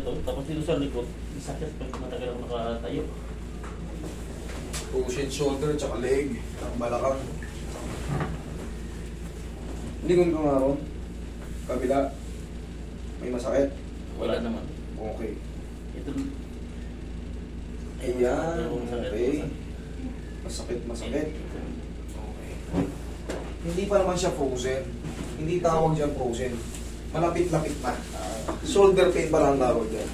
ganito. Tapos dito sa likod, sakit pag matagal ako nakatayo. Push and shoulder, tsaka leg, ang balakang. Lingon ko nga ron. Kabila. May masakit. Wala naman. Okay. Ito, Ayan. yung sakit, Okay. masakit. Masakit. Okay. Hindi pa naman siya frozen. Hindi tawag dyan frozen. Malapit-lapit na. Shoulder pain pa lang tawag dyan.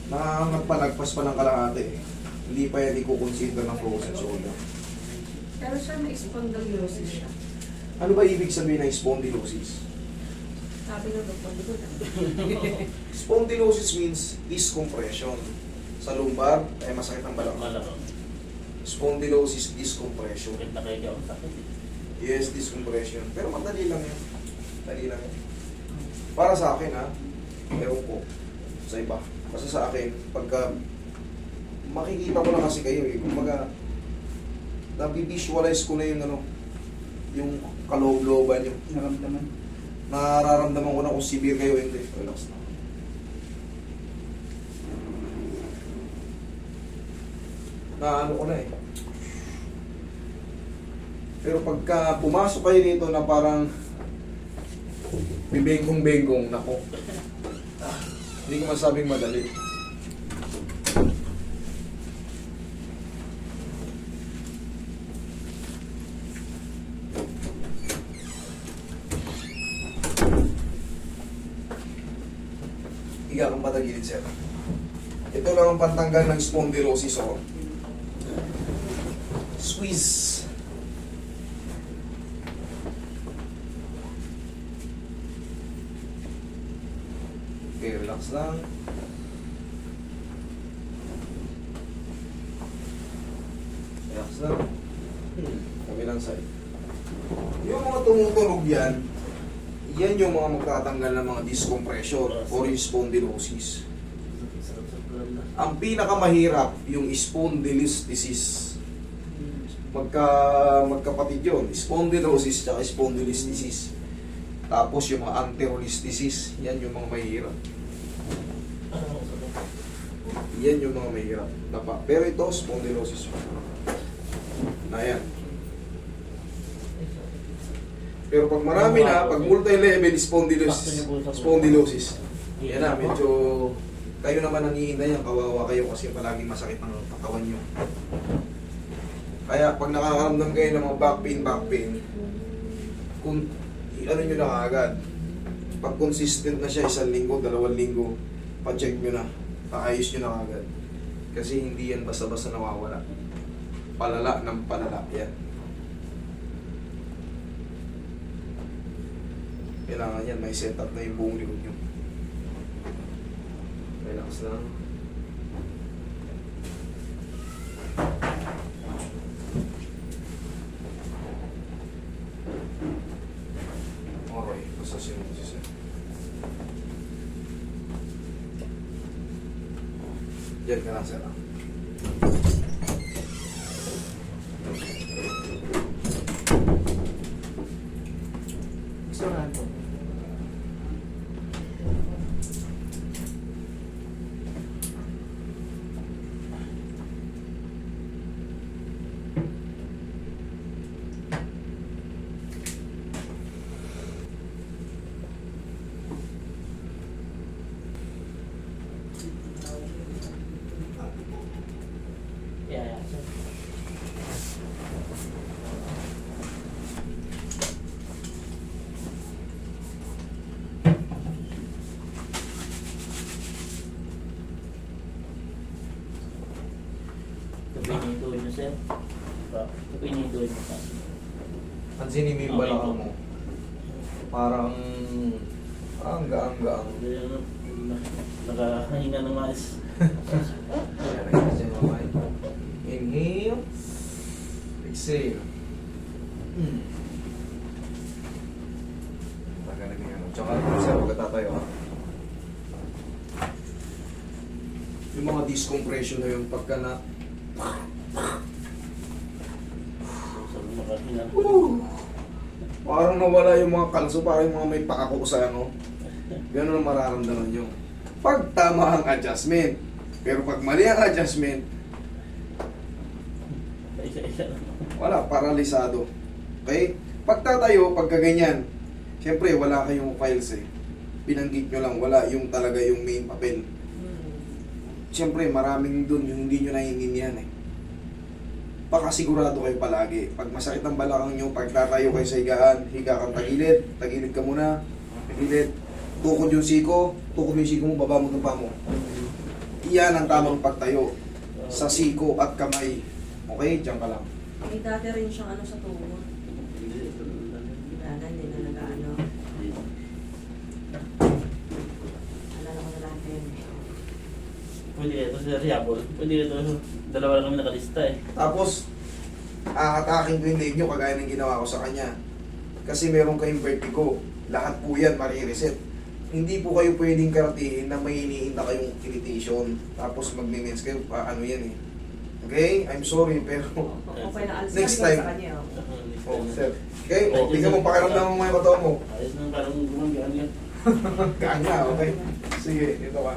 Nakahangat pa, lagpas pa ng kalahati. Hindi pa yan i-consider ng frozen shoulder. Pero siya may spondylosis siya. Ano ba ibig sabihin ng spondylosis? Sabi ng doktor, di ko na. Spondylosis means discompression. Sa lumbar, ay masakit ang balakang. Malakang. Spondylosis, discompression. Bakit nakaiga ang sakit? Yes, discompression. Pero madali lang yan. Madali lang yan. Para sa akin ha, ewan ko, sa iba. Basta sa akin, pagka makikita ko na kasi kayo eh, kumbaga, nabivisualize ko na yung ano, yung kaloob-looban yung Naramdaman. nararamdaman ko na kung severe kayo, hindi. Relax na. Naano ko na eh. Pero pagka pumasok kayo dito na parang bibengkong-bengkong, nako. Hindi ko masabing madali. Higa kang patagilid, sir. Ito lang ang pantanggal ng spondylosis, oh. Squeeze. Okay, relax lang. Relax lang. Kabilang side. Yung mga tumutunog yan, yan yung mga magtatanggal ng mga discompression or yung spondylosis. Ang pinakamahirap, yung spondylosis. Magkapatid yun. Spondylosis at spondylolisthesis. Tapos yung mga anterolisthesis, yan yung mga mahirap. Yan yung mga mahirap. Pero ito, spondylosis. Na yan. Pero pag marami na, pag multi-level spondylosis, yan na, medyo kayo naman nangihinda yan, kawawa kayo kasi palaging masakit ang katawan nyo. Kaya pag nakakaramdam kayo ng mga back pain, kung ano nyo na agad, pag consistent na siya 1 linggo, 2 linggo, pa-check nyo na, paayos nyo na agad. Kasi hindi yan basta-basta nawawala. Palala ng palala yan. Kailangan yan, may setup na yung buong likod nyo. Relax lang. Okay, masasin mo si sir. Diyan ka lang, sir. Gusto nga ito. Yeah. Pinituin niyo, sir. Pinituin niyo sa Pansinin mo yung balakang mo. Parang gaang-gaang. Nakahinga ng mais. Inhale. Exhale. Tagalog yung ano. Tsaka sir, pagkatatayo ha. Yung mga discompression na yun, pagka na Nakahinga. parang parang nawala yung mga kalso, parang yung mga may pakako sa ano. Ganun ang mararamdaman nyo. Pag tama ang adjustment, pero pag mali ang adjustment, Isa-isa lang. wala, paralisado. Okay? Pagtatayo, pagka ganyan, siyempre wala kayong files eh. Binanggit nyo lang, wala yung talaga yung main papel. Siyempre, maraming dun yung hindi nyo naiintindihan eh. Pakasigurado kayo palagi. Pag masakit ang balakang nyo, pag tatayo kayo sa higaan, higa kang tagilid, tagilid ka muna, tagilid, tukod yung siko mo yung baba mo ng paa mo. Iyan ang tamang pagtayo sa siko at kamay. Okay? Diyan ka lang. May dati rin siyang ano sa tuhod. Dada, hindi na nag-ano. Alala ko na lahat yun. Pwede ito si Riabol. Pwede ito. Dalawa lang kami nakalista eh. Tapos, aataking ko yung leg nyo kagaya ng ginawa ko sa kanya. Kasi meron kayong vertigo. Lahat po yan marireset. Hindi po kayo pwedeng karatiin na may iniinda kayong irritation. Tapos magme-mens kayo, ano yan eh. Okay? I'm sorry, pero... Okay na alas Next na time. sa kanya. Oh, sir. Okay? O, tingnan mo, pakiramdam mo mga bato mo. Ayos nang parang gumagaan yan. Gaan na, okay? Sige, dito ka.